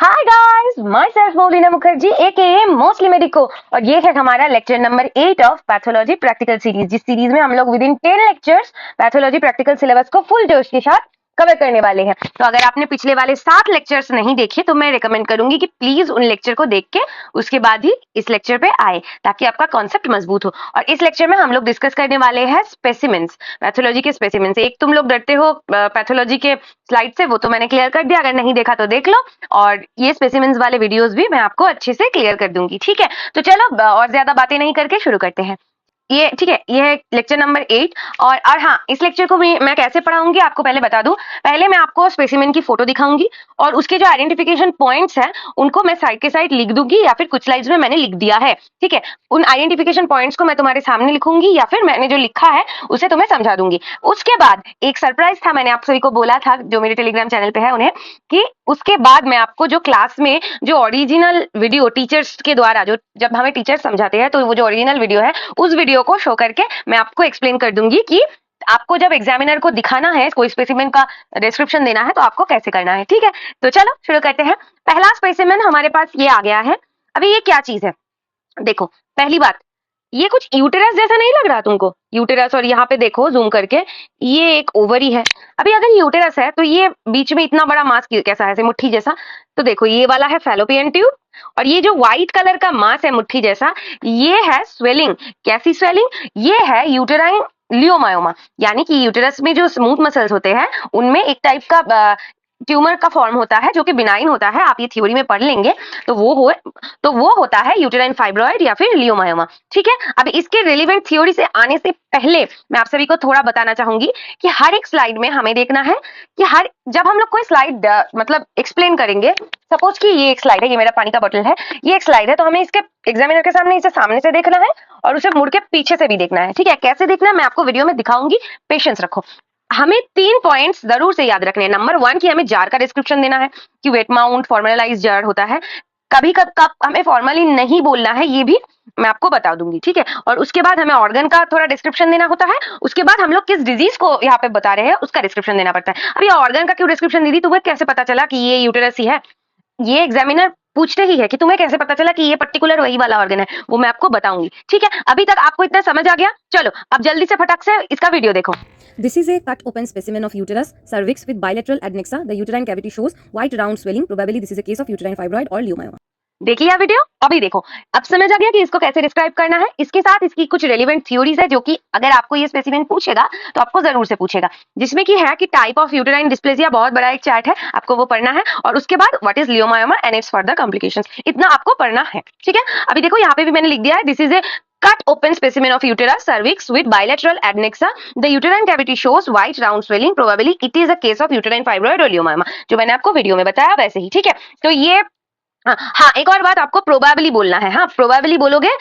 हाय guys, myself Moulina Mukherjee aka mostly medico और ये है हमारा lecture number 8 of pathology practical series. जिस सीरीज में हम लोग within 10 lectures pathology practical syllabus को फुल जोश के साथ कवर करने वाले हैं। तो अगर आपने पिछले वाले 7 लेक्चर्स नहीं देखे तो मैं रिकमेंड करूंगी कि प्लीज उन लेक्चर को देख के उसके बाद ही इस लेक्चर पे आए ताकि आपका कॉन्सेप्ट मजबूत हो। और इस लेक्चर में हम लोग डिस्कस करने वाले हैं स्पेसिमेंस, पैथोलॉजी के स्पेसिमेंस। एक तुम लोग डरते हो पैथोलॉजी के स्लाइड से, वो तो मैंने क्लियर कर दिया, अगर नहीं देखा तो देख लो। और ये स्पेसिमेंस वाले वीडियोस भी मैं आपको अच्छे से क्लियर कर दूंगी, ठीक है। तो चलो और ज्यादा बातें नहीं करके शुरू करते हैं। ये ठीक है, ये है लेक्चर नंबर 8। और हाँ, इस लेक्चर को मैं कैसे पढ़ाऊंगी आपको पहले बता दूं। पहले मैं आपको स्पेसिमेन की फोटो दिखाऊंगी और उसके जो आइडेंटिफिकेशन पॉइंट्स हैं उनको मैं साइड के साइड लिख दूंगी या फिर कुछ स्लाइड्स में मैंने लिख दिया है, ठीक है। उन आइडेंटिफिकेशन पॉइंट्स को मैं तुम्हारे सामने लिखूंगी या फिर मैंने जो लिखा है उसे तुम्हें समझा दूंगी। उसके बाद एक सरप्राइज था, मैंने आप सभी को बोला था जो मेरे टेलीग्राम चैनल पे है उन्हें, कि उसके बाद मैं आपको जो क्लास में जो ओरिजिनल वीडियो टीचर्स के द्वारा, जो जब हमें टीचर्स समझाते हैं तो वो जो ओरिजिनल वीडियो है उस वीडियो को शो करके मैं आपको एक्सप्लेन कर दूंगी कि आपको जब एग्जामिनर को दिखाना है, कोई स्पेसिमेन का डिस्क्रिप्शन देना है तो आपको कैसे करना है, ठीक है। तो चलो शुरू करते हैं। पहला स्पेसिमेन हमारे पास ये आ गया है। अभी ये क्या चीज है देखो। पहली बात, ये कुछ यूटेरस जैसा नहीं लग रहा तुमको? यूटेरस, और यहाँ पे देखो जूम करके, ये एक ओवरी है। अभी अगर यूटेरस है तो ये बीच में इतना बड़ा मास कैसा है, ऐसे मुट्ठी जैसा? तो देखो ये वाला है फैलोपियन ट्यूब और ये जो व्हाइट कलर का मास है मुट्ठी जैसा, ये है स्वेलिंग। कैसी स्वेलिंग? ये है यूटेराइन लियोमायोमा, यानी कि यूटेरस में जो स्मूथ मसल्स होते हैं उनमें एक टाइप का ट्यूमर का फॉर्म होता है जो कि बिनाइन होता है, आप ये थ्योरी में पढ़ लेंगे। तो वो होता है यूटेराइन फाइब्रॉइड या फिर लियोमायोमा, ठीक है। अब इसके रिलेवेंट थ्योरी से आने से पहले मैं आप सभी को थोड़ा बताना चाहूंगी कि हर एक स्लाइड में हमें देखना है कि जब हम लोग कोई स्लाइड मतलब एक्सप्लेन करेंगे, सपोज कि ये एक स्लाइड है, ये मेरा पानी का बोतल है, ये एक स्लाइड है, तो हमें इसके एग्जामिनर के सामने इसे सामने से देखना है और उसे मुड़ के पीछे से भी देखना है, ठीक है। कैसे देखना है मैं आपको वीडियो में दिखाऊंगी, पेशेंस रखो। हमें 3 पॉइंट्स जरूर से याद रखने हैं। नंबर 1 कि हमें जार का डिस्क्रिप्शन देना है कि वेट माउंट फॉर्मलाइज जार होता है। कभी कब हमें फॉर्मली नहीं बोलना है, ये भी मैं आपको बता दूंगी, ठीक है। और उसके बाद हमें ऑर्गन का थोड़ा डिस्क्रिप्शन देना होता है। उसके बाद हम लोग किस डिजीज को यहाँ पे बता रहे हैं उसका डिस्क्रिप्शन देना पड़ता है। अब ये ऑर्गन का क्यों डिस्क्रिप्शन दी थी, तुम्हें कैसे पता चला कि ये यूटेरस ही है? ये एग्जामिनर पूछते ही है कि तुम्हें कैसे पता चला कि ये पर्टिकुलर वही वाला ऑर्गन है, वो मैं आपको बताऊंगी, ठीक है। अभी तक आपको इतना समझ आ गया? चलो अब जल्दी से फटाक से इसका वीडियो देखो। This is a cut open specimen of uterus, cervix with bilateral adnexa. The uterine cavity shows white round swelling. Probably this is a case of uterine fibroid or leiomyoma. देख लिया वीडियो? अभी देखो, अब समझ आ गया कि इसको कैसे डिस्क्राइब करना है। इसके साथ इसकी कुछ रेलिवेंट थ्योरीज है जो कि अगर आपको ये स्पेसिमेन पूछेगा तो आपको जरूर से पूछेगा, जिसमें कि है कि टाइप ऑफ यूटेराइन डिस्प्लेसिया, बहुत बड़ा एक चार्ट है, आपको वो पढ़ना है। और उसके बाद what is leiomyoma and it's further complications, इतना आपको पढ़ना है, ठीक है। अभी देखो यहाँ पे भी मैंने लिख दिया है, this is A cut open specimen of uterus cervix with bilateral adnexa. The uterine cavity shows white round swelling. Probably it is a case of uterine fibroid or leiomyoma. जो मैंने आपको वीडियो में बताया वैसे ही, ठीक है। तो ये हाँ, एक और बात आपको प्रोबेबली बोलना है। हाँ, प्रोबेबली बोलोगे,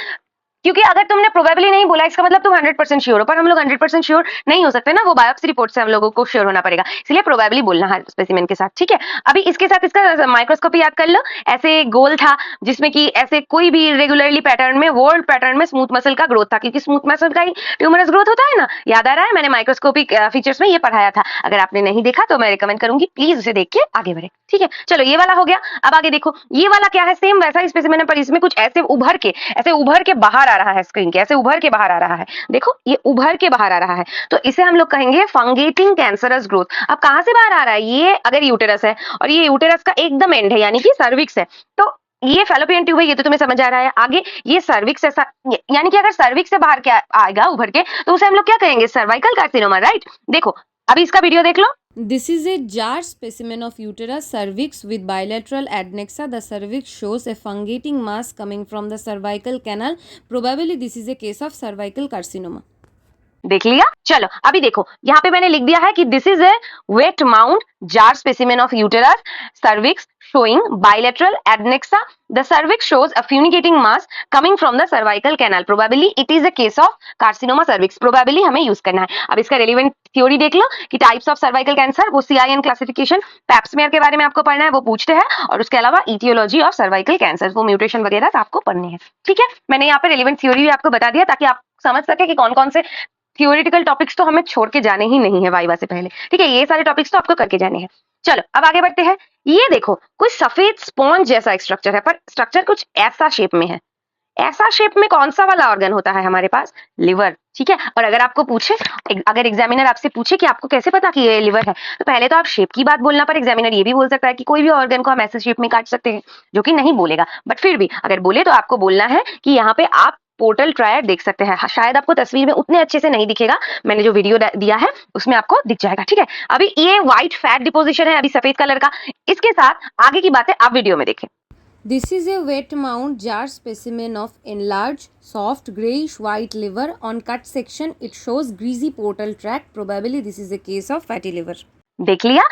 क्योंकि अगर तुमने प्रोबेबली नहीं बोला इसका मतलब तुम 100% श्योर हो, पर हम लोग 100% श्योर नहीं हो सकते ना, वो बायोप्सी रिपोर्ट से हम लोगों को श्योर होना पड़ेगा, इसलिए प्रोबेबली बोलना है स्पेसिमेन के साथ, ठीक है। अभी इसके साथ इसका माइक्रोस्कोपी याद कर लो। ऐसे गोल था जिसमें कि ऐसे कोई भी रेगुलरली पैटर्न में, वर्ल्ड पैटर्न में स्मूथ मसल का ग्रोथ था, क्योंकि स्मूथ मसल का ही ट्यूमरस ग्रोथ होता है ना, याद आ रहा है? मैंने माइक्रोस्कोपिक फीचर्स में ये पढ़ाया था। अगर आपने नहीं देखा तो मैं रिकमेंड करूंगी प्लीज उसे देख के आगे बढ़े, ठीक है। चलो ये वाला हो गया। अब आगे देखो, ये वाला क्या है? सेम वैसा ही स्पेसिमेन है, पर इसमें कुछ ऐसे उभर के बाहर आ रहा है स्क्रीन के, ऐसे उभर के बाहर आ रहा है। देखो ये उभर के बाहर आ रहा है, तो इसे हम लोग कहेंगे फंगेटिंग कैंसरस ग्रोथ। अब कहां से बाहर आ रहा है? ये अगर यूटेरस है और ये यूटेरस का एकदम एंड है, यानी कि सर्विक्स है, तो ये फैलोपियन ट्यूब है, ये तो तुम्हें समझ आ रहा है। आगे ये सर्विक्स है, यानी कि अगर सर्विक्स से बाहर क्या आएगा उभर के, तो उसे हम लोग क्या कहेंगे? Cervical carcinoma, right. देखो अभी इसका वीडियो देख लो। This is a jar specimen of uterus cervix with bilateral adnexa. The cervix shows a fungating mass coming from the cervical canal. Probably this is a case of cervical carcinoma. देख लिया? चलो अभी देखो, यहाँ पे मैंने लिख दिया है कि this is a wet mount jar specimen of uterus cervix showing bilateral adnexa. The cervix shows a fumigating mass coming from the cervical canal. Probably it is a case of carcinoma cervix. Probably हमें use करना है। अब इसका relevant theory देख लो कि types of cervical cancer, वो CIN classification, Pap smear के बारे में आपको पढ़ना है, वो पूछते हैं। और उसके अलावा इटियोलॉजी ऑफ सर्वाइकल कैंसर, वो म्यूटेशन वगैरह आपको पढ़ने हैं, ठीक है। मैंने यहाँ पे रेलिवेंट थ्योरी भी आपको बता दिया ताकि आप समझ सके कि कौन कौन से थियोरिटिकल टॉपिक्स तो हमें छोड़ के जाने ही नहीं है वाइवा से पहले, ठीक है। ये सारे टॉपिक्स तो आपको करके जाने हैं। चलो अब आगे बढ़ते हैं। ये देखो कुछ सफेद स्पॉन्ज जैसा एक स्ट्रक्चर है, पर स्ट्रक्चर कुछ ऐसा शेप में है। ऐसा शेप में कौन सा वाला ऑर्गन होता है हमारे पास? लिवर, ठीक है। और अगर आपको पूछे, अगर एग्जामिनर आपसे पूछे कि आपको कैसे पता कि ये लिवर है, तो पहले तो आप शेप की बात बोलना, पर एग्जामिनर ये भी बोल सकता है कि कोई भी ऑर्गन को हम ऐसे शेप में काट सकते हैं, जो कि नहीं बोलेगा। बट फिर भी अगर बोले तो आपको बोलना है कि यहाँ पे आप पोर्टल ट्रायड देख सकते हैं। शायद आपको तस्वीर में उतने अच्छे से नहीं दिखेगा, मैंने जो वीडियो दिया है उसमें आपको दिख जाएगा, ठीक है। अभी ये व्हाइट फैट डिपोजिशन है, अभी सफेद कलर का। इसके साथ आगे की बातें आप वीडियो में देखें। This is a wet mount jar specimen of enlarged, soft, greyish white liver. On cut section, it shows greasy portal tract. Probably this is a case of fatty liver. देख लिया?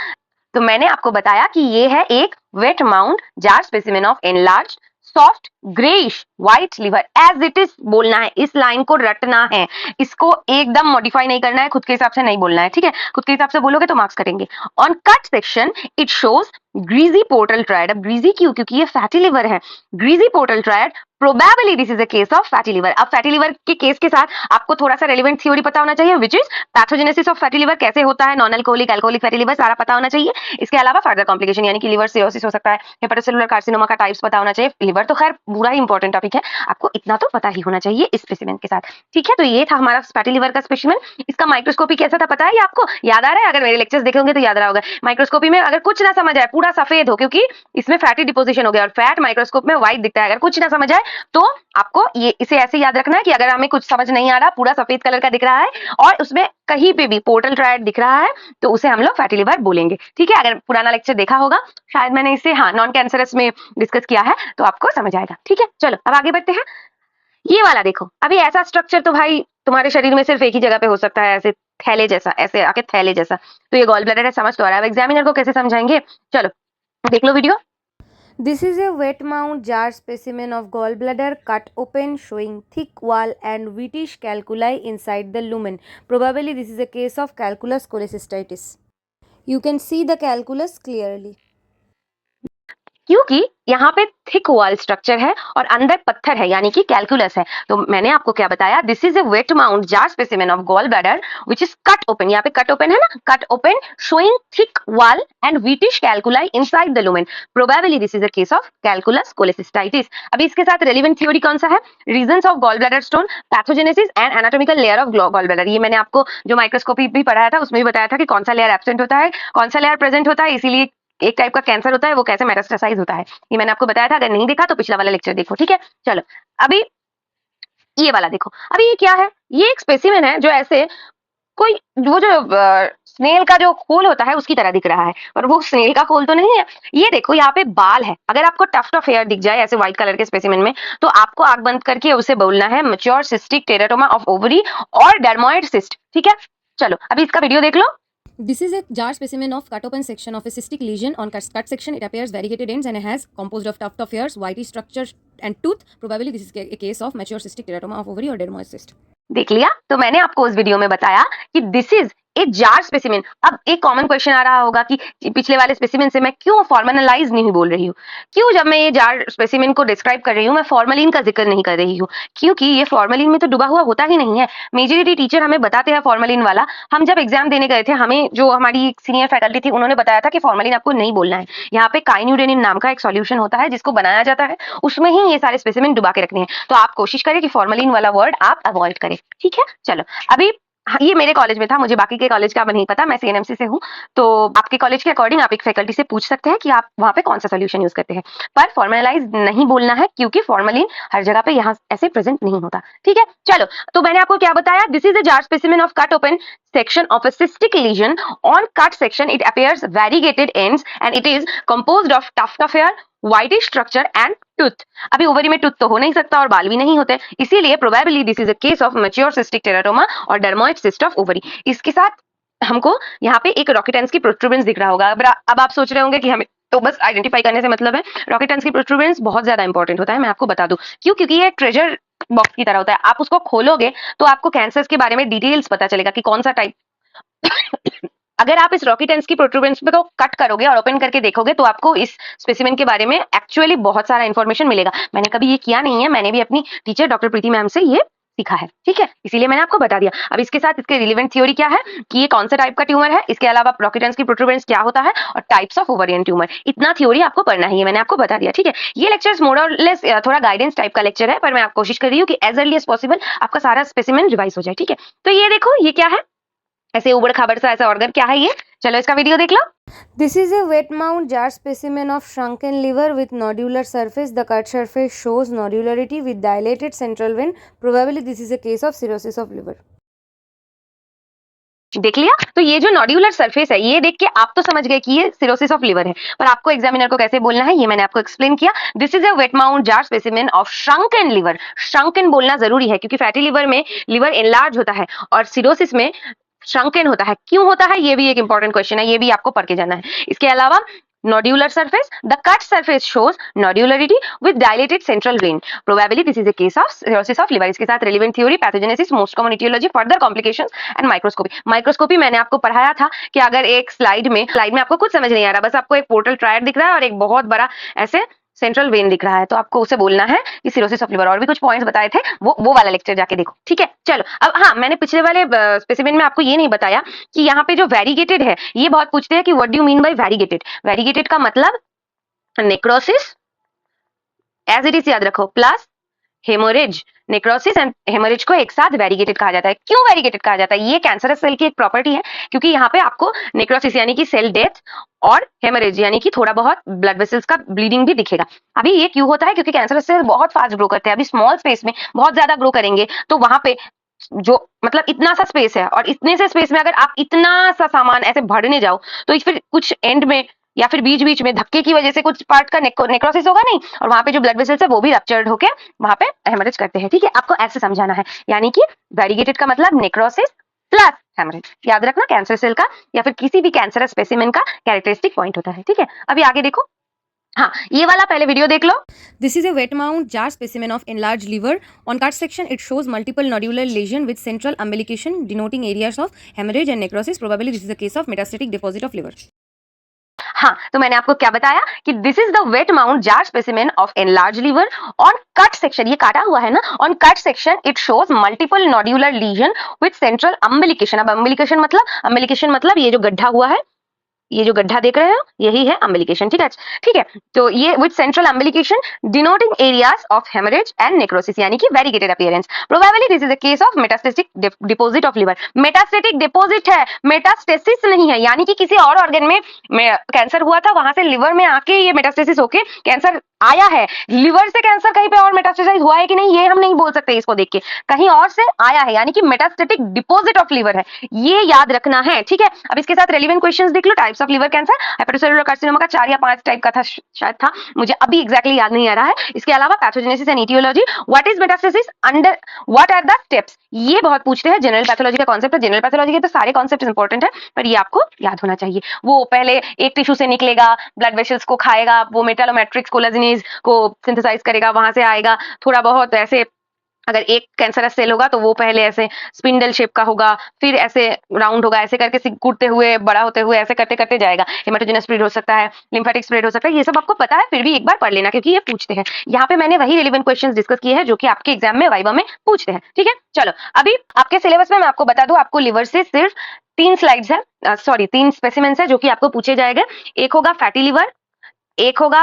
तो मैंने आपको बताया कि ये है एक wet mount jar specimen of enlarge soft greyish white liver. As it is बोलना है, इस लाइन को रटना है, इसको एकदम मॉडिफाई नहीं करना है, खुद के हिसाब से नहीं बोलना है, ठीक है। खुद के हिसाब से बोलोगे तो मार्क्स कटेंगे। On cut section it shows greasy portal triad. अब ग्रीजी क्यों? क्योंकि ये फैटी लिवर है। Greasy portal triad, probably this is a case of fatty liver. अब फैटी लिवर के केस के साथ आपको थोड़ा सा रेलिवेंट थ्योरी पता होना चाहिए, which is pathogenesis of fatty liver, कैसे होता है, non alcoholic alcoholic fatty liver, सारा पता होना चाहिए। इसके अलावा फर्दर कॉम्प्लिकेशन यानी कि लिवर सिरोसिस हो सकता है, हेपेटोसेलुलर कार्सिनोमा का टाइप्स पता होना चाहिए। लिवर तो खैर पूरा ही इंपॉर्टेंट टॉपिक है, आपको इतना तो पता ही होना चाहिए इस स्पेसिमेन के साथ, ठीक है। तो ये था हमारा फैटी लिवर का स्पेसिमेन। इसका माइक्रोस्कोपी कैसा था पता है? ये आपको याद आ रहा है? अगर मेरे लेक्चर्स देखे होंगे तो याद रहा होगा। माइक्रोस्कोपी में अगर कुछ ना समझ आए, पूरा सफेद हो, क्योंकि इसमें फैटी डिपोजिशन हो गया और फैट माइक्रोस्कोप में व्हाइट दिखता है, अगर कुछ ना समझ आए तो आपको ये इसे ऐसे याद रखना है कि अगर हमें कुछ समझ नहीं आ रहा, पूरा सफेद कलर का दिख रहा है और उसमें कहीं पे भी पोर्टल ट्रायड दिख रहा है, तो उसे हम लोग फैटी लिवर बोलेंगे, ठीक है। अगर पुराना लेक्चर देखा होगा, शायद मैंने इसे नॉन कैंसरस में डिस्कस किया है, तो आपको समझ आएगा, ठीक है। चलो अब आगे बढ़ते हैं। ये वाला देखो, अभी ऐसा स्ट्रक्चर तो भाई तुम्हारे शरीर में सिर्फ एक ही जगह पे हो सकता है, ऐसे थैले जैसा, ऐसे आके थैले जैसा। तो ये गॉल ब्लैडर है, समझ तो आ रहा है। एग्जामिनर को कैसे समझाएंगे? चलो देख लो video. This is a wet mount jar specimen of gallbladder cut open showing thick wall and whitish calculi inside the lumen. Probably this is a case of calculus cholecystitis. You can see the calculus clearly. क्योंकि यहाँ पे thick wall structure है और अंदर पत्थर है, यानी कि कैलकुलस है। तो मैंने आपको क्या बताया? This is a wet mount jar specimen of gall bladder which is cut open. यहाँ पे कट ओपन है ना, cut open showing thick wall and whitish calculi inside the lumen. Probably this is a case of calculus cholecystitis. अभी इसके साथ relevant theory कौन सा है? Reasons of gall bladder stone, pathogenesis and anatomical layer of gall bladder. ये मैंने आपको जो माइक्रोस्कोपी भी पढ़ाया था उसमें भी बताया था कि कौन सा लेयर एब्सेंट होता है, कौन सा लेयर प्रेजेंट होता है, इसीलिए एक टाइप का कैंसर होता है, वो कैसे मेटास्टेसाइज होता है, ये मैंने आपको बताया था। अगर नहीं देखा तो पिछला वाला लेक्चर देखो, ठीक है। चलो अभी ये वाला देखो। अभी ये क्या है? ये एक स्पेसिमेन है जो ऐसे कोई वो जो स्नेल का जो खोल होता है उसकी तरह दिख रहा है, पर वो स्नेल का खोल तो नहीं है। ये देखो यहाँ पे बाल है। अगर आपको टफ्ट ऑफ हेयर दिख जाए ऐसे व्हाइट कलर के स्पेसिमेन में, तो आपको आंख बंद करके उसे बोलना है mature cystic teratoma of ovary और डर्मोइड सिस्ट, ठीक है। चलो अभी इसका वीडियो देख लो। This is a jar specimen of cut open section of a cystic lesion. On cut section, it appears variegated ends and has composed of tuft of hairs, whitey structure and tooth. Probably this is a case of mature cystic teratoma of ovary or dermoid cyst. देख लिया? तो मैंने आपको उस video में बताया कि this is a jar specimen. अब एक कॉमन क्वेश्चन आ रहा होगा कि पिछले वाले स्पेसिमेन से मैं क्यों फॉर्मलाइज नहीं बोल रही हूँ, क्यों जब मैं ये जार स्पेसिमेन को डिस्क्राइब कर रही हूँ मैं फॉर्मलिन का जिक्र नहीं कर रही हूँ? क्योंकि ये फॉर्मलिन में तो डूबा हुआ होता ही नहीं है। मेजोरिटी टीचर हमें बताते हैं फॉर्मलिन वाला। हम जब एग्जाम देने गए थे, हमें जो हमारी सीनियर फैकल्टी थी उन्होंने बताया था कि फॉर्मलिन आपको नहीं बोलना है। यहाँ पे काइन्यूरेनिन नाम का एक सॉल्यूशन होता है जिसको बनाया जाता है, उसमें ही ये सारे स्पेसिमेन डुबा के रखने हैं। तो आप कोशिश करें कि फॉर्मलिन वाला वर्ड आप अवॉइड करें, ठीक है। चलो अभी ये मेरे कॉलेज में था, मुझे बाकी के कॉलेज का नहीं पता, मैं सीएनएमसी से हूँ। तो आपके कॉलेज के अकॉर्डिंग आप एक फैकल्टी से पूछ सकते हैं कि आप वहाँ पे कौन सा सोल्यूशन यूज करते हैं, पर फॉर्मलाइज नहीं बोलना है क्योंकि फॉर्मलिन हर जगह पे यहाँ ऐसे प्रेजेंट नहीं होता, ठीक है। चलो तो मैंने आपको क्या बताया? This is a jar specimen of cut open section of a cystic lesion. On cut section it appears variegated ends and it is composed of tuft of hair, whitish structure and tooth. अभी ovary में tooth तो हो नहीं सकता और बाल भी नहीं होते, इसीलिए probably this is a case of mature cystic teratoma और डर्मोइड सिस्ट ऑफ ओवरी। इसके साथ हमको यहाँ पे एक रॉकेटेंस की प्रोट्रूबेंस दिख रहा होगा। अब आप सोच रहे होंगे कि हमें तो बस आइडेंटिफाई करने से मतलब है। रॉकेटेंस की प्रोट्रूबेंस बहुत ज्यादा इंपॉर्टेंट होता है, मैं आपको बता दूं क्यों। क्योंकि ये ट्रेजर बॉक्स की तरह होता है, आप उसको खोलोगे तो आपको कैंसर्स के बारे में डिटेल्स पता चलेगा कि कौन सा टाइप अगर आप इस रॉकेटेंस की प्रोट्रूबेंस को कट करोगे और ओपन करके देखोगे तो आपको इस स्पेसिमेन के बारे में एक्चुअली बहुत सारा इंफॉर्मेशन मिलेगा। मैंने कभी ये किया नहीं है, मैंने भी अपनी टीचर डॉक्टर प्रीति मैम से ये सीखा है, ठीक है, इसीलिए मैंने आपको बता दिया। अब इसके साथ इसके रिलेवेंट थ्योरी क्या है कि ये कौन सा टाइप का ट्यूमर है, इसके अलावा ब्रोंकिटेंस की प्रोट्रूबेंस क्या होता है और टाइप्स ऑफ ओवेरियन ट्यूमर, इतना थ्योरी आपको पढ़ना है, ये मैंने आपको बता दिया, ठीक है। ये लेक्चर्स मोर और लेस थोड़ा गाइडेंस टाइप का लेक्चर है, पर मैं आप कोशिश कर रही हूँ कि एज अर्ली एज पॉसिबल आपका सारा स्पेसिमेन रिवाइज हो जाए, ठीक है। तो ये देखो, ये क्या है, ऐसे उबड़ खाबड़ सा ऐसा ऑर्गन क्या है ये, चलो इसका वीडियो देख लो। This is a wet mount jar specimen of shrunken liver with nodular surface. The cut surface shows nodularity with dilated central vein. Probably this is a case of cirrhosis of liver. देख लिया, तो ये जो नॉड्यूलर surface है, ये देख के आप तो समझ गए कि ये सिरोसिस ऑफ लिवर है, पर आपको एग्जामिनर को कैसे बोलना है ये मैंने आपको एक्सप्लेन किया। This is a wet mount jar specimen of shrunken liver. Shrunken बोलना जरूरी है क्योंकि फैटी लिवर में लिवर एनलार्ज होता है और सिरोसिस में श्रंकन होता है। क्यों होता है ये भी एक इंपॉर्टेंट क्वेश्चन है, ये भी आपको पढ़ के जाना है। इसके अलावा nodular surface, the cut surface shows nodularity with dilated central vein. Probably this is a case of cirrhosis of liver. इसके साथ relevant theory, pathogenesis, most common etiology, further complications and microscopy. Microscopy मैंने आपको पढ़ाया था कि अगर एक slide में आपको कुछ समझ नहीं आ रहा, बस आपको एक पोर्टल ट्रायड दिख रहा है और एक बहुत बड़ा ऐसे सेंट्रल वेन दिख रहा है, तो आपको उसे बोलना है कि सिरोसिस ऑफ लिवर। और भी कुछ पॉइंट्स बताए थे, वो वाला लेक्चर जाके देखो, ठीक है। चलो अब हाँ, मैंने पिछले वाले स्पेसिमेन में आपको ये नहीं बताया कि यहाँ पे जो वेरीगेटेड है, ये बहुत पूछते हैं कि what do you mean by variegated. Variegated का मतलब नेक्रोसिस, एज इट इज याद रखो, plus haemorrhage. Necrosis and haemorrhage को एक साथ वेरीगेटेड कहा जाता है। क्यों वेरीगेटेड कहा जाता है? ये कैंसरस सेल की एक प्रॉपर्टी है, क्योंकि यहाँ पे आपको नेक्रोसिस यानी कि सेल डेथ और हेमोरेज यानी कि थोड़ा बहुत ब्लड वेसल्स का ब्लीडिंग भी दिखेगा। अभी ये क्यों होता है? क्योंकि कैंसरस सेल बहुत फास्ट ग्रो करते हैं। अभी स्मॉल स्पेस में बहुत ज्यादा ग्रो करेंगे, तो वहां पे जो मतलब इतना सा स्पेस है और इतने से स्पेस में अगर आप इतना सा सामान ऐसे भरने जाओ, तो फिर कुछ एंड में या फिर बीच बीच में धक्के की वजह से कुछ पार्ट का नेक्रोसिस होगा नहीं, और वहां पे जो ब्लड वेसल्स है वो भी रप्चर्ड होके वहां पे हेमरेज करते हैं, ठीक है। आपको ऐसे समझाना है, यानी कि वेरीगेटेड का मतलब नेक्रोसिस प्लस हेमरेज। याद रखना, कैंसर सेल का या फिर किसी भी कैंसरस स्पेसिमेन का कैरेक्टरिस्टिक पॉइंट होता है, ठीक है। अभी आगे देखो, हाँ ये वाला पहले वीडियो देख लो। This is a wet mount jar specimen of enlarged liver. On cut section, it shows multiple nodular lesion with central umbilication denoting areas of hemorrhage and necrosis. Probably this is a case of metastatic deposit of liver. हाँ, तो मैंने आपको क्या बताया कि this is the wet mount jar specimen of enlarge liver. On cut section, ये काटा हुआ है ना, on cut section it shows multiple nodular lesion with central umbilication. अब अम्बिलिकेशन मतलब ये जो गड्ढा हुआ है, ये जो गड्ढा देख रहे हो, यही है अम्बिलिकेशन, ठीक है। ठीक है, तो ये with central umbilication denoting areas of haemorrhage and necrosis, यानी कि variegated appearance. Probably this is a case of metastatic deposit of liver. Metastatic deposit है, मेटास्टेसिस नहीं है, यानी कि किसी और ऑर्गन में कैंसर हुआ था, वहां से लिवर में आके ये मेटास्टेसिस होके कैंसर आया है। लिवर से कैंसर कहीं पे और मेटास्टेसाइज हुआ है कि नहीं, ये हम नहीं बोल सकते इसको देख के, कहीं और से आया है, यानी कि मेटास्टेटिक डिपॉजिट ऑफ लिवर है, ये याद रखना है, ठीक है। अब इसके साथ रेलेवेंट क्वेश्चंस देख लो। Types of liver cancer, hepatocellular carcinoma का 4 या 5 टाइप का था, शायद था, मुझे अभी एग्जैक्टली याद नहीं आ रहा है। इसके अलावा pathogenesis and aetiology, what is metastasis, under what are the steps, ये बहुत पूछते हैं। जनरल पैथोलॉजी का कॉन्सेप्ट है, जनरल पैथोलॉजी के तो सारे कॉन्सेप्ट इंपॉर्टेंट है, पर ये आपको याद होना चाहिए। वो पहले एक टिश्यू से निकलेगा, ब्लड वेसल्स को खाएगा, वो मेटालोमैट्रिक्स कोलेजिनेज को सिंथेसाइज करेगा, वहां से आएगा। थोड़ा बहुत ऐसे, अगर एक कैंसरस सेल होगा तो वो पहले ऐसे स्पिंडल शेप का होगा, फिर ऐसे राउंड होगा, ऐसे करके सिकुड़ते हुए बड़ा होते हुए ऐसे करते करते जाएगा। हेमाटोजेनस स्प्रेड हो सकता है, लिम्फेटिक स्प्रेड हो सकता है, ये सब आपको पता है, फिर भी एक बार पढ़ लेना क्योंकि ये पूछते हैं। यहाँ पे मैंने वही रिलेवेंट क्वेश्चंस डिस्कस किए हैं जो कि आपके एग्जाम में वाइवा में पूछते हैं, ठीक है। चलो अभी आपके सिलेबस में मैं आपको बता दूं, आपको लिवर से सिर्फ 3 स्लाइड्स है, 3 स्पेसिमेंस है जो कि आपको पूछे जाएंगे। एक होगा फैटी लिवर, एक होगा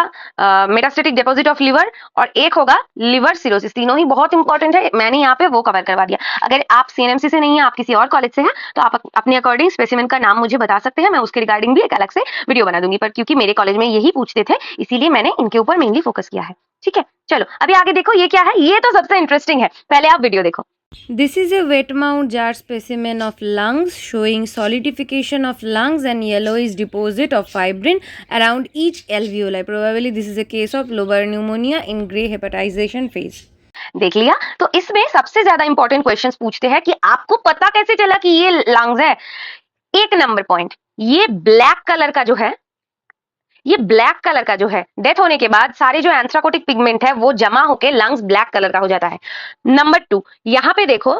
मेटास्टेटिक डिपॉजिट ऑफ लिवर, और एक होगा लिवर सिरोसिस। तीनों ही बहुत इंपॉर्टेंट है, मैंने यहाँ पे वो कवर करवा दिया। अगर आप सीएनएमसी से नहीं है, आप किसी और कॉलेज से हैं, तो आप अपने अकॉर्डिंग स्पेसिमेन का नाम मुझे बता सकते हैं, मैं उसके रिगार्डिंग भी एक अलग से वीडियो बना दूंगी, पर क्योंकि मेरे कॉलेज में यही पूछते थे इसीलिए मैंने इनके ऊपर मेनली फोकस किया है, ठीक है। चलो अभी आगे देखो, ये क्या है, ये तो सबसे इंटरेस्टिंग है, पहले आप वीडियो देखो। This is a wet mount jar specimen of lungs showing solidification of lungs and yellowish deposit of fibrin around each alveoli. Probably this is a case of lobar pneumonia in gray hepatization phase. देख लिया, तो इसमें सबसे ज्यादा important questions पूछते हैं कि आपको पता कैसे चला कि ये लंग्स है। 1 नंबर पॉइंट, ये ब्लैक कलर का जो है, ये ब्लैक कलर का जो है, डेथ होने के बाद सारे जो एंथ्राकोटिक पिगमेंट है वो जमा होके लंग्स ब्लैक कलर का हो जाता है। नंबर 2, यहाँ पे देखो,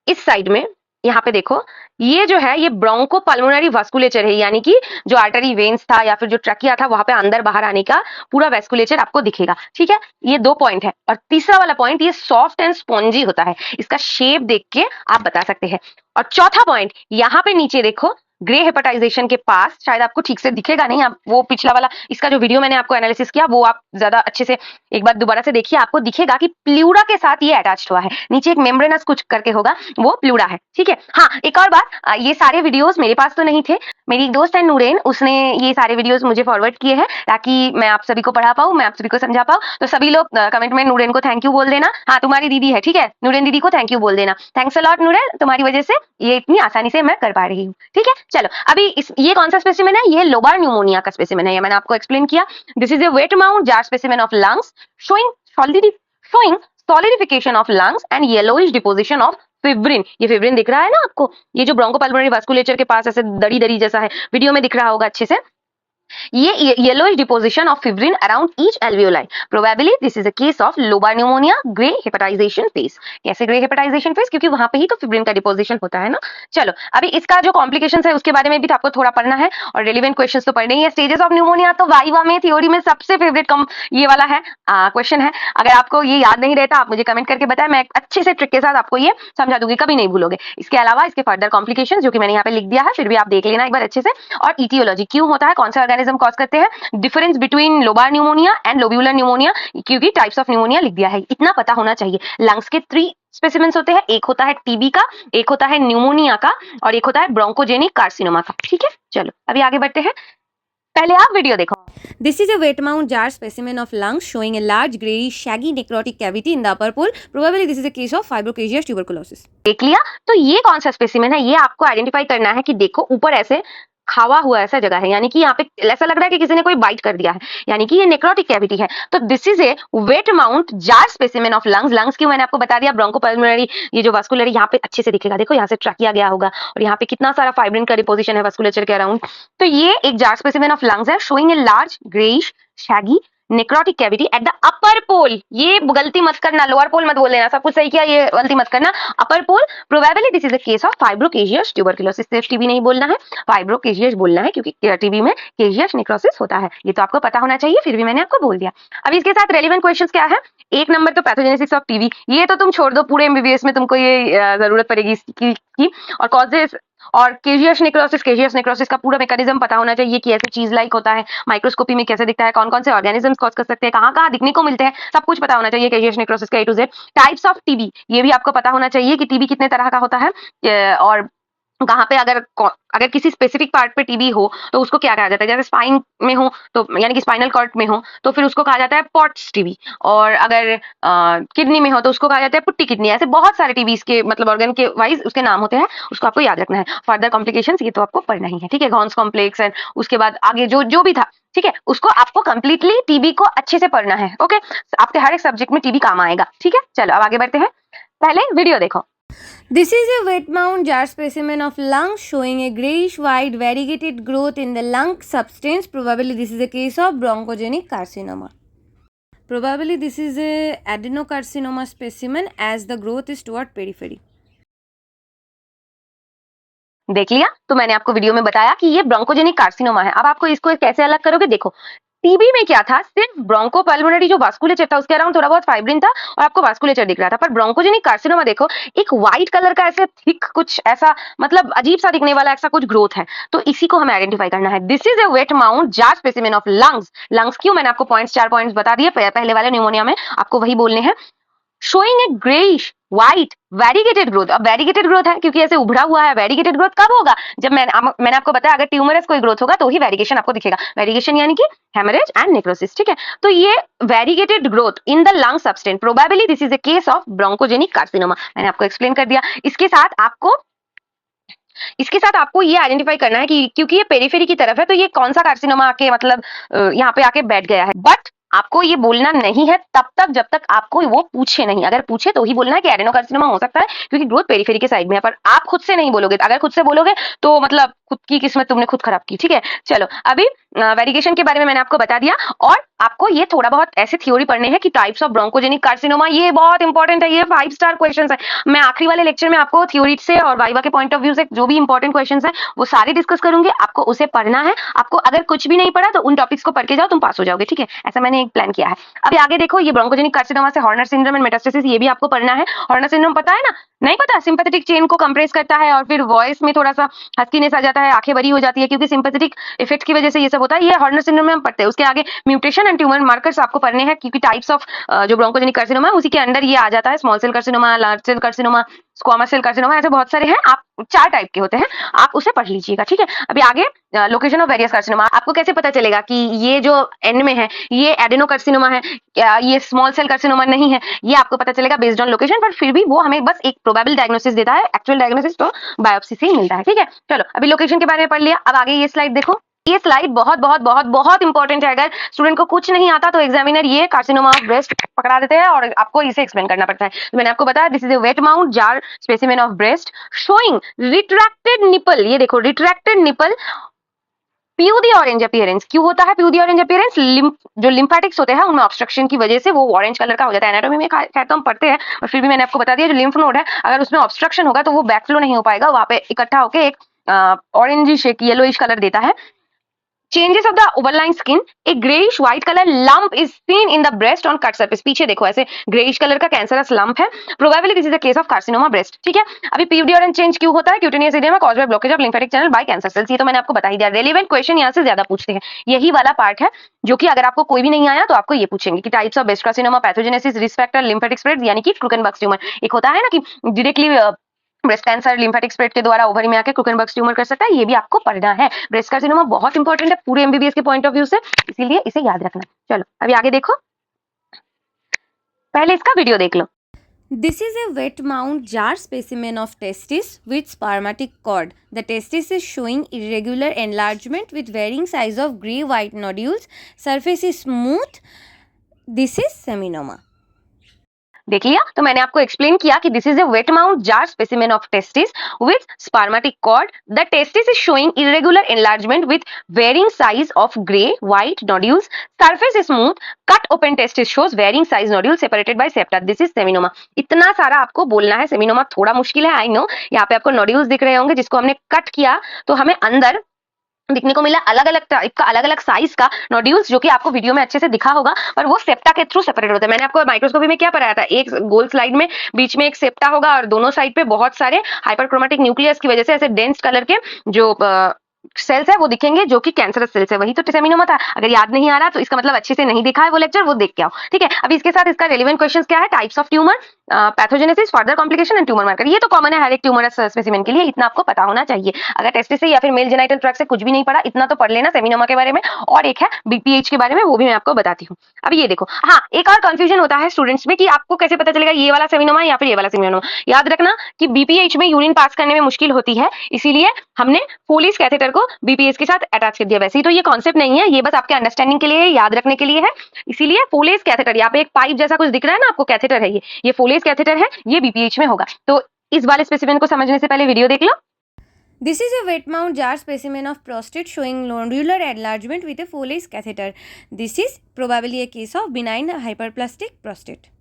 इस साइड में यहाँ पे देखो, ये जो है ये ब्रोंको पल्मोनरी वास्कुलेचर है, यानी कि जो आर्टरी वेन्स था या फिर जो ट्रकिया था वहां पे अंदर बाहर आने का पूरा वेस्कुलेचर आपको दिखेगा। ठीक है, ये 2 पॉइंट है। और तीसरा वाला पॉइंट, ये सॉफ्ट एंड स्पॉन्जी होता है, इसका शेप देख के आप बता सकते हैं। और चौथा पॉइंट, यहाँ पे नीचे देखो ग्रे हेपेटाइजेशन के पास, शायद आपको ठीक से दिखेगा नहीं, आप वो पिछला वाला इसका जो वीडियो मैंने आपको एनालिसिस किया वो आप ज्यादा अच्छे से एक बार दोबारा से देखिए, आपको दिखेगा कि प्लूरा के साथ ये अटैच्ड हुआ है, नीचे एक मेम्ब्रेनस कुछ करके होगा, वो प्लूरा है। ठीक है, हाँ एक और बात, ये सारे वीडियोस मेरे पास तो नहीं थे, मेरी एक दोस्त है नूरेन, उसने ये सारे वीडियोस मुझे फॉरवर्ड किए हैं ताकि मैं आप सभी को पढ़ा पाऊँ, मैं आप सभी को समझा पाऊँ। तो सभी लोग कमेंट में नूरेन को थैंक यू बोल देना। हाँ तुम्हारी दीदी है, ठीक है, नूरेन दीदी को थैंक यू बोल देना। थैंक्स अ लॉट नूरेन, तुम्हारी वजह से ये इतनी आसानी से मैं कर पा रही हूँ। ठीक है, चलो अभी ये कौन सा स्पेसिमेन है, ये लोबार न्यूमोनिया का स्पेसिमेन है, ये मैंने आपको एक्सप्लेन किया। This is a wet mount jar specimen of lungs showing solidification of lungs and yellowish deposition of fibrin. ये फिब्रिन दिख रहा है ना आपको, ये जो ब्रोंकोपल्मोनरी वास्कुलेचर के पास ऐसे दड़ी दड़ी जैसा है, वीडियो में दिख रहा होगा अच्छे से। ये yellowish deposition of fibrin around each alveoli. Probably this is a case of lobar pneumonia, gray hepatization phase. कैसे gray hepatization phase? क्योंकि वहां पे ही तो फिब्रिन का डिपोजिशन होता है ना। चलो अभी इसका जो कॉम्प्लिकेशंस है उसके बारे में भी तो आपको थोड़ा पढ़ना है, और रेलिवेंट क्वेश्चंस तो पढ़ने ही है। स्टेजेस ऑफ न्यूमोनिया तो वाइवा में थ्योरी में सबसे फेवरेट ये वाला है क्वेश्चन है। अगर आपको ये याद नहीं रहता आप मुझे कमेंट करके बताएं, मैं अच्छे से ट्रिक के साथ आपको ये समझा दूंगी, कभी नहीं भूलोगे। इसके अलावा इसके फर्दर कॉम्प्लिकेशंस जो कि मैंने यहाँ पे लिख दिया है, फिर भी आप देख लेना एक बार अच्छे से। और इटियोलॉजी क्यों होता है, कौन से ऑर्गेनिज्म कॉज करते हैं, difference between lobar pneumonia and lobular pneumonia, क्योंकि टाइप्स ऑफ न्यूमोनिया लिख दिया है, इतना पता होना चाहिए। लंग्स के 3 स्पेसिमेंस होते हैं, एक होता है टीबी का, एक होता है न्यूमोनिया का, और एक होता है ब्रोंकोजेनिक कार्सिनोमा का। ठीक है, चलो अभी आगे बढ़ते हैं, पहले आप वीडियो देखो। This is a wet mount jar specimen of lungs showing a large grayish shaggy necrotic cavity in the upper pole. Probably this is a case of fibrocaseous tuberculosis. देख लिया, तो ये कौन सा स्पेसिमेन है, ये आपको आइडेंटिफाई करना है कि देखो ऊपर ऐसे खावा हुआ ऐसा जगह है, यानी कि यहाँ पे ऐसा लग रहा है कि किसी ने कोई बाइट कर दिया है, यानी कि ये नेक्रोटिक कैविटी है। तो this is a wet mount jar specimen of lungs. Lungs क्यों मैंने आपको बता दिया, ब्रोंकोपल्मोनरी ये जो वास्कुलरी यहाँ पे अच्छे से दिखेगा, देखो यहाँ से ट्रैक किया गया होगा, और यहाँ पे कितना सारा फाइब्रिन का डिपोजिशन है वास्कुलेचर के अराउंड। तो ये एक जार स्पेसिमेन ऑफ लंग्स है, showing a large greyish shaggy necrotic cavity at the upper pole. ये गलती मत करना, लोअर पोल मत बोल लेना, सब कुछ सही किया, ये गलती मत करना, upper pole. Probably this is a case of fibrocaseous tuberculosis. सिर्फ टीबी नहीं बोलना है, फाइब्रोकेशियस बोलना है, क्योंकि टीबी में केशियस नेक्रोसिस होता है, ये तो आपको पता होना चाहिए, फिर भी मैंने आपको बोल दिया। अब इसके साथ रेलेवेंट क्वेश्चंस क्या है, एक नंबर तो पैथोजेनेसिस ऑफ टीबी, ये तो तुम छोड़ दो, पूरे एमबीबीएस में तुमको ये जरूरत पड़ेगी इसकी। और कॉजेस और केशियस नेक्रोसिस का पूरा मैकेनिज्म पता होना चाहिए कि ऐसे चीज लाइक होता है, माइक्रोस्कोपी में कैसे दिखता है, कौन कौन से ऑर्गेनिजम्स कॉज कर सकते हैं, कहाँ कहाँ दिखने को मिलते हैं, सब कुछ पता होना चाहिए केशियस नेक्रोसिस का A to Z। Types of TB, ये भी आपको पता होना चाहिए कि टीबी कितने तरह का होता है, और कहाँ पे अगर किसी स्पेसिफिक पार्ट पे टीबी हो तो उसको क्या कहा जाता है, जैसे स्पाइन में हो तो यानी कि स्पाइनल कॉर्ड में हो तो फिर उसको कहा जाता है पॉट्स टीबी, और अगर किडनी में हो तो उसको कहा जाता है पुट्टी किडनी। ऐसे बहुत सारे टीबी के मतलब ऑर्गन के वाइज उसके नाम होते हैं, उसको आपको याद रखना है। फर्दर कॉम्प्लिकेशंस ये तो आपको पढ़ना ही है, ठीक है, घॉन्स कॉम्प्लेक्स एंड उसके बाद आगे जो भी था, ठीक है, उसको आपको कंप्लीटली टीबी को अच्छे से पढ़ना है। ओके, आपके हर एक सब्जेक्ट में टीबी काम आएगा। ठीक है, चलो अब आगे बढ़ते हैं, पहले वीडियो देखो। This is a wet mount jar specimen of lungs showing a grayish white variegated growth in the lung substance. Probably this is a case of bronchogenic carcinoma. Probably this is a adenocarcinoma specimen as the growth is toward periphery. देख लिया, तो मैंने आपको video में बताया कि ये bronchogenic carcinoma है। अब आपको इसको कैसे अलग करोगे, देखो टीबी में क्या था, सिर्फ ब्रोंकोपल्मोनरी जो वास्कुलेचर था उसके अराउंड थोड़ा बहुत फाइब्रिन था और आपको वास्कुलेचर दिख रहा था, पर ब्रोंकोजेनिक कार्सिनोमा देखो एक व्हाइट कलर का ऐसे थिक कुछ ऐसा मतलब अजीब सा दिखने वाला ऐसा कुछ ग्रोथ है, तो इसी को हमें आइडेंटिफाई करना है। This is a wet mount jar specimen of lungs. Lungs क्यों, मैंने आपको 4 पॉइंट्स बता दिए पहले वाले न्यूमोनिया में, आपको वही बोलने हैं। शोइंग ए ग्रेइश व्हाइट वेरीगेटेड ग्रोथ, अब वेरीगेटेड ग्रोथ है क्योंकि ऐसे उभरा हुआ है। वेरीगेटेड ग्रोथ कब होगा, जब मैंने आपको बताया अगर ट्यूमरस कोई ग्रोथ होगा तो ही वेरीगेशन आपको दिखेगा। वेरीगेशन यानी कि हेमरेज एंड नेक्रोसिस, ठीक है। तो ये variegated growth in the lung substance, probably this is A case of bronchogenic carcinoma, मैंने आपको एक्सप्लेन कर दिया। इसके साथ आपको ये आइडेंटिफाई करना है कि क्योंकि ये पेरिफेरी की तरफ है तो ये कौन सा कार्सिनोमा आके मतलब यहाँ पे आके बैठ गया है। बट आपको ये बोलना नहीं है तब तक जब तक आपको वो पूछे नहीं, अगर पूछे तो ही बोलना है कि एडेनोकार्सिनोमा हो सकता है क्योंकि ग्रोथ पेरिफेरी के साइड में है, पर आप खुद से नहीं बोलोगे। अगर खुद से बोलोगे तो मतलब खुद की किस्मत तुमने खुद खराब की। ठीक है, चलो अभी वेरिगेशन के बारे में मैंने आपको बता दिया, और आपको ये थोड़ा बहुत ऐसे थ्योरी पढ़ने हैं कि टाइप्स ऑफ ब्रोंकोजेनिक कार्सिनोमा, ये बहुत इंपॉर्टेंट है, ये 5 स्टार क्वेश्चंस है। मैं आखिरी वाले लेक्चर में आपको थ्योरी से और वाइवा के पॉइंट ऑफ व्यू से जो भी इंपॉर्टेंट क्वेश्चंस है वो सारे डिस्कस करूंगी। आपको उसे पढ़ना है, आपको अगर कुछ भी नहीं पढ़ा तो उन टॉपिक्स को पढ़ के जाओ, तुम पास हो जाओगे। ठीक है, ऐसा मैंने एक प्लान किया है। अभी आगे देखो, ये ब्रोंकोजेनिक कार्सिनोमा से हॉर्नर सिंड्रोम एंड मेटास्टेसिस, ये भी आपको पढ़ना है। हॉर्नर सिंड्रोम पता है ना? नहीं पता? सिंपैथेटिक चेन को कंप्रेस करता है और फिर वॉइस में थोड़ा सा हस्कीनेस आ जाता है, आंखें बड़ी हो जाती है, क्योंकि सिंपैथेटिक इफेक्ट की वजह से ये सब होता है। ये हॉर्नर सिंड्रोम में हम पढ़ते हैं। उसके आगे म्यूटेशन एंड ट्यूमर मार्कर्स आपको पढ़ने हैं, क्योंकि टाइप्स ऑफ जो ब्रोंकोजेनिक कार्सिनोमा है उसी के अंडर ये आ जाता है। Small cell carcinoma, large cell carcinoma, squamous cell carcinoma, ऐसे बहुत सारे हैं। आप 4 टाइप के होते हैं, आप उसे पढ़ लीजिएगा। ठीक है, अभी आगे लोकेशन ऑफ वेरियस कार्सिनोमा, आपको कैसे पता चलेगा कि ये जो एंड में है ये एडेनोकार्सिनोमा है, ये स्मॉल सेल कार्सिनोमा नहीं है? ये आपको पता चलेगा बेस्ड ऑन लोकेशन, पर फिर भी वो हमें बस एक प्रोबेबल डायग्नोसिस देता है, एक्चुअल डायग्नोसिस तो बायोप्सी से ही मिलता है। ठीक है, चलो अभी लोकेशन के बारे में पढ़ लिया। अब आगे ये स्लाइड देखो, ये स्लाइड बहुत बहुत बहुत बहुत इंपॉर्टेंट है। अगर स्टूडेंट को कुछ नहीं आता तो एग्जामिनर ये कार्सिनोमा ऑफ ब्रेस्ट पकड़ा देते हैं और आपको इसे एक्सप्लेन करना पड़ता है। तो मैंने आपको बताया, this is a wet mount jar specimen of breast showing retracted nipple. ये देखो, रिट्रैक्टेड निपल, प्यूदी ऑरेंज अपीयरेंस। क्यों होता है प्यूदी ऑरेंज अपीयरेंस? जो लिम्फेटिक्स होते हैं उनमें ऑब्स्ट्रक्शन की वजह से वो ऑरेंज कलर का हो जाता है। एनाटॉमी में खैर तो हम पढ़ते हैं, और फिर भी मैंने आपको बता दिया, जो लिम्फ नोड है अगर उसमें ऑब्स्ट्रक्शन होगा तो वो बैकफ्लो नहीं हो पाएगा, वहां पे इकट्ठा होकर एक ऑरेंजिश एक येलोइश कलर देता है। Changes of the overlying skin, a grayish white color lump is seen in the breast on cut surface। पीछे देखो, ऐसे ग्रेइश कलर का कैंसरस लंप है। Probably this is a case of carcinoma breast. ठीक है, अभी प्यूडी ऑरेंज चेंज क्यों होता है? Cutaneous oedema caused by blockage of lymphatic channel by cancer cells. ये तो मैंने आपको बता ही दिया। रेलेवेंट क्वेश्चन यहाँ से ज्यादा पूछते हैं, यही वाला पार्ट है जो कि अगर आपको कोई भी नहीं आया तो आपको ये पूछेंगे कि types of breast carcinoma, pathogenesis, risk factor, lymphatic spread, यानी कि क्रूकेनबर्ग ट्यूमर। एक होता है ना कि directly breast cancer lymphatic spread के द्वारा ओवरी में आके क्रूकेनबर्ग ट्यूमर कर सकता है, ये भी आपको पढ़ना है। ब्रेस्ट कार्सिनोमा बहुत इंपॉर्टेंट है पूरे एमबीबीएस के पॉइंट ऑफ व्यू से, इसीलिए इसे याद रखना। चलो अभी आगे देखो, पहले इसका वीडियो देख लो। This is a wet mount jar specimen of testis with spermatic cord. The testis is showing irregular enlargement with varying size of grey-white nodules. Surface is smooth. This is seminoma. देख लिया? तो मैंने आपको explain किया कि this is a wet mount jar specimen of testis with spermatic cord. The testis is showing irregular enlargement with varying size of grey white nodules. Surface is smooth. Cut open testis shows varying size nodule separated by septa. This is seminoma. इतना सारा आपको बोलना है। Seminoma थोड़ा मुश्किल है, I know. यहाँ पे आपको नोड्यूल्स दिख रहे होंगे जिसको हमने कट किया तो हमें अंदर दिखने को मिला अलग अलग टाइप का, अलग अलग साइज का नोड्यूल्स, जो कि आपको वीडियो में अच्छे से दिखा होगा, पर वो सेप्टा के थ्रू सेपरेट होते हैं। मैंने आपको माइक्रोस्कोपी में क्या पढ़ाया था? एक गोल स्लाइड में बीच में एक सेप्टा होगा और दोनों साइड पे बहुत सारे हाइपरक्रोमेटिक न्यूक्लियस की वजह से ऐसे डेंस कलर के जो सेल्स है वो दिखेंगे, जो कि कैंसरस सेल्स है। वही तो सेमिनोमा था। अगर याद नहीं आ रहा तो इसका मतलब अच्छे से नहीं देखा है वो लेक्चर, वो देख के आओ। ठीक है, अभी इसके साथ इसका रेलेवेंट क्वेश्चंस क्या है? Types of tumour, pathogenesis, further complication and tumour marker. ये तो कॉमन है हर एक ट्यूमर स्पेसिमेन के लिए, इतना आपको पता होना चाहिए। अगर टेस्टिस से या फिर मेल जेनाइटल ट्रैक्ट से कुछ भी नहीं पढ़ा, इतना तो पढ़ लेना सेमिनोमा के बारे में। और एक है बीपीएच के बारे में, वो भी मैं आपको बताती हूँ। अब ये देखो, हाँ एक और कंफ्यूजन होता है स्टूडेंट्स में कि आपको कैसे पता चलेगा ये वाला सेमिनोमा या फिर ये वाला सेमिनोमा। याद रखना कि बीपीएच में यूरिन पास करने में मुश्किल होती है, इसीलिए हमने फोलिस कैथेटर को बीपीएच के साथ अटैच कर दिया। वैसे ही तो ये कॉन्सेप्ट नहीं है, ये बस आपके अंडरस्टैंडिंग के लिए, याद रखने के लिए है। इसीलिए फोलेस कैथेटर, यहाँ पे एक पाइप जैसा कुछ दिख रहा है ना आपको, कैथेटर है ये फोलेस कैथेटर है, ये बीपीएच में होगा। तो इस वाले स्पेसिमेन को समझने से पहले वीडियो देख लो। This is a wet mount jar specimen of prostate showing nodular enlargement with a Foley's catheter. This is probably a case of benign hyperplastic prostate.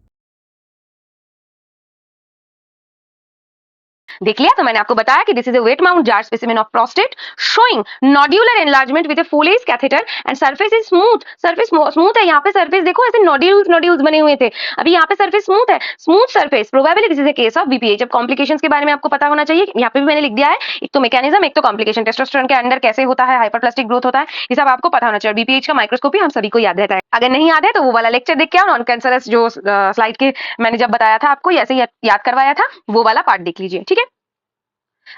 देख लिया? तो मैंने आपको बताया कि this is a wet mount jar specimen of prostate showing nodular enlargement with a Foley's catheter and surface is smooth. Surface smooth है। यहाँ पे सरफेस देखो ऐसे नोड्यूल्स बने हुए थे, अभी यहाँ पे सरफेस स्मूथ है, smooth surface. Probably this is a case of BPH. अब कॉम्प्लिकेशंस के बारे में आपको पता होना चाहिए, यहाँ पे भी मैंने लिख दिया है, एक तो मैकेनिज्म, एक तो कॉम्प्लिकेशन। टेस्टोस्टेरोन के अंदर कैसे होता है, हाइपरप्लास्टिक ग्रोथ होता है, ये सब आपको पता होना चाहिए। बीपीएच का माइक्रोस्कोपी हम सभी को याद रहता है। अगर नहीं याद है तो वो वाला लेक्चर देख के आओ, नॉन कैंसरस जो स्लाइड के मैंने जब बताया था आपको, ऐसे याद करवाया था, वो वाला पार्ट देख लीजिए। ठीक है,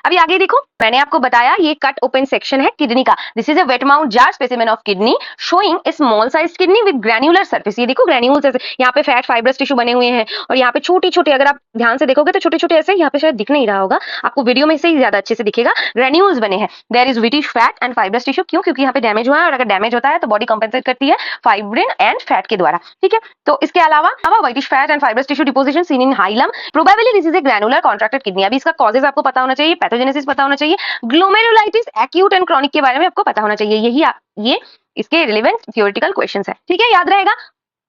अभी आगे देखो, मैंने आपको बताया ये कट ओपन सेक्शन है किडनी का। This is a wet mount jar specimen of kidney showing A small size kidney with granular surface. ये देखो ग्रैन्यूल्स ऐसे, यहाँ पे फैट फाइब्रस टिश्यू बने हुए हैं और यहाँ पे छोटे छोटे, अगर आप ध्यान से देखोगे तो छोटे छोटे ऐसे, यहाँ पे शायद दिख नहीं रहा होगा आपको, वीडियो में से ही ज्यादा अच्छे से दिखेगा, ग्रैन्यूल्स बने हैं। There is whitish fat and fibrous tissue. क्यों? क्योंकि यहाँ पे डैमेज हुआ है, और अगर डैमेज होता है तो बॉडी कंपेंसेट करती है फाइब्रिन एंड फैट के द्वारा। ठीक है, तो इसके अलावा whitish fat and fibrous tissue deposition seen in hilum. Probably this is A granular contracted kidney. अभी इसका कॉजेज आपको पता होना चाहिए। पैथोजेनेसिस पता होना चाहिए, ग्लोमेरुलाइटिस एक्यूट एंड क्रॉनिक के बारे में आपको पता होना चाहिए। ये इसके रिलेवेंट थ्योरेटिकल क्वेश्चंस है, ठीक है, याद रहेगा।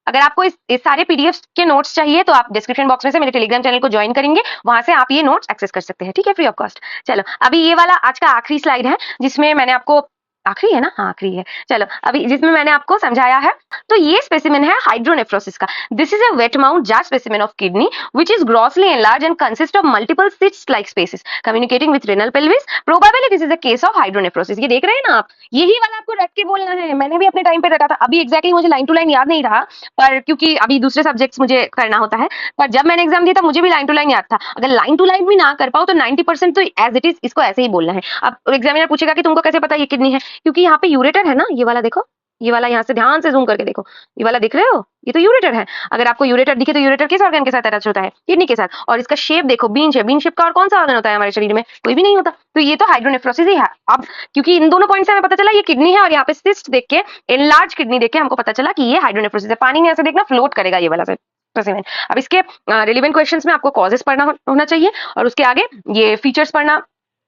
अगर आपको इस सारे पीडीएफ के नोट्स चाहिए तो आप डिस्क्रिप्शन बॉक्स में से मेरे टेलीग्राम चैनल को ज्वाइन करेंगे, वहां से आप ये नोट्स एक्सेस कर सकते हैं, ठीक है, फ्री ऑफ कॉस्ट। चलो अभी ये वाला आज का आखिरी स्लाइड है जिसमें मैंने आपको, आखिरी है ना, हाँ आखिरी है, चलो अभी जिसमें मैंने आपको समझाया है। तो ये स्पेसिमेन है हाइड्रोनेफ्रोसिस का। This is a wet mount jar specimen of kidney which is grossly enlarge and consist of multiple cyst like spaces communicating with renal pelvis. Probably this is a case of hydronephrosis. ये देख रहे हैं ना आप, यही वाला आपको रट के बोलना है। मैंने भी अपने टाइम पे रटा था, अभी एग्जैक्टली मुझे लाइन टू लाइन याद नहीं रहा, पर क्योंकि अभी दूसरे सब्जेक्ट्स मुझे करना होता है, पर जब मैंने एग्जाम दिया था मुझे भी लाइन टू लाइन याद था। अगर लाइन टू लाइन भी ना कर पाओ तो 90% तो एज इट इज इसको ऐसे ही बोलना है। अब एग्जामिनर पूछेगा कि तुमको कैसे पता ये किडनी है, क्योंकि यहाँ पे यूरेटर है ना, ये वाला देखो, ये वाला यहाँ से ध्यान से जूम करके देखो, ये वाला दिख रहे हो, ये तो यूरेटर है। अगर आपको यूरेटर दिखे तो यूरेटर किस ऑर्गन के साथ अटैच होता है, किडनी के साथ। और इसका शेप देखो, बीन शेप। बीन शेप का और कौन सा ऑर्गन होता है हमारे शरीर में, कोई भी नहीं होता। तो ये तो हाइड्रोनेफ्रोसिस ही है। अब क्योंकि इन दोनों पॉइंट से हमें पता चला ये किडनी है, और यहाँ पे सिस्ट देख के, एनलार्ज किडनी देख के हमको पता चला कि ये हाइड्रोनेफ्रोसिस है। पानी में ऐसे देखना फ्लोट करेगा ये वाला स्पेसिमेन। अब इसके रिलेवेंट क्वेश्चंस में आपको कॉजेस पढ़ना होना चाहिए, और उसके आगे ये फीचर्स पढ़ना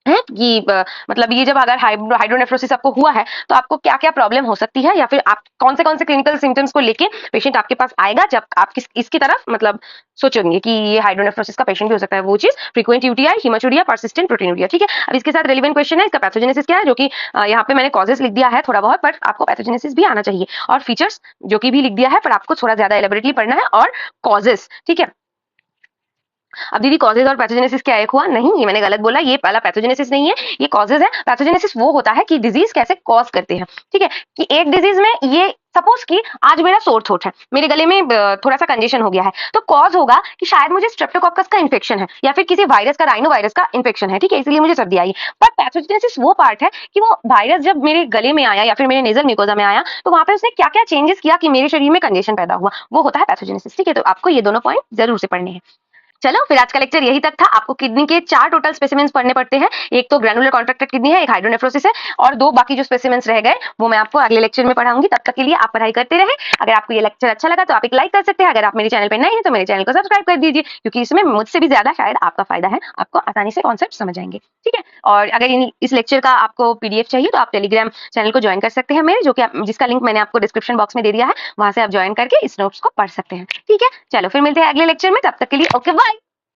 है कि मतलब ये जब अगर हाइड्रोनेफ्रोसिस आपको हुआ है तो आपको क्या क्या प्रॉब्लम हो सकती है, या फिर आप कौन से क्लिनिकल सिम्टम्स को लेके पेशेंट आपके पास आएगा जब आप इसकी तरफ मतलब सोचेंगे कि ये हाइड्रोनेफ्रोसिस का पेशेंट भी हो सकता है। वो चीज फ्रीक्वेंट यूटीआई, हिमाचूरिया, परसिस्टेंट प्रोटीनूरिया, ठीक है। अब इसके साथ रेलिवेंट क्वेश्चन है इसका पैथोजेनेसिस क्या है, जो कि यहाँ पे मैंने कॉजेस लिख दिया है थोड़ा बहुत, पर आपको पैथोजेनेसिस भी आना चाहिए, और फीचर्स जो कि भी लिख दिया है, पर आपको थोड़ा ज्यादा एलेबोरेटली पढ़ना है, और कॉजेस, ठीक है। अब दीदी कॉजेज और पैथोजेनेसिस क्या एक हुआ? नहीं, ये मैंने गलत बोला, ये पहला पैथोजेनेसिस नहीं है, ये कॉजेज है। पैथोजेनेसिस वो होता है कि डिजीज कैसे कॉज करते हैं, ठीक है। कि एक डिजीज में ये सपोज कि आज मेरा सोर थ्रोट है, मेरे गले में थोड़ा सा कंजेशन हो गया है, तो कॉज होगा कि शायद मुझे स्ट्रेप्टोकोकस का इन्फेक्शन है, या फिर किसी वायरस का, राइनो वायरस का इन्फेक्शन है, ठीक है, इसलिए मुझे सर्दी आई। पर पैथोजेनेसिस वो पार्ट है कि वो वायरस जब मेरे गले में आया या फिर मेरे नेजल म्यूकोजा में आया, तो वहां पे उसने क्या क्या चेंजेस किया कि मेरे शरीर में कंजेशन पैदा हुआ, वो होता है पैथोजेनेसिस, ठीक है। तो आपको ये दोनों पॉइंट जरूर से पढ़ने हैं। चलो फिर आज का लेक्चर यही तक था। आपको किडनी के 4 टोटल स्पेसिमेंस पढ़ने पड़ते हैं। एक तो ग्रैनुलर कॉन्ट्रैक्टेड किडनी है, एक हाइड्रोनेफ्रोसिस है, और 2 बाकी जो स्पेसिमेंस रह गए वो मैं आपको अगले लेक्चर में पढ़ाऊंगी। तब तक के लिए आप पढ़ाई करते रहे। अगर आपको ये लेक्चर अच्छा लगा तो आप एक लाइक कर सकते हैं। अगर आप मेरे चैनल पर नए हैं तो मेरे चैनल को सब्सक्राइब कर दीजिए, क्योंकि इसमें मुझसे भी ज्यादा शायद आपका फायदा है, आपको आसानी से कॉन्सेप्ट समझ आएंगे, ठीक है। और अगर इस लेक्चर का आपको पीडीएफ चाहिए तो आप टेलीग्राम चैनल को ज्वाइन कर सकते हैं मेरे, जो कि जिसका लिंक मैंने आपको डिस्क्रिप्शन बॉक्स में दे दिया है, वहां से आप ज्वाइन करके इस नोट्स को पढ़ सकते हैं, ठीक है। चलो फिर मिलते हैं अगले लेक्चर में, तब तक के लिए ओके बाय।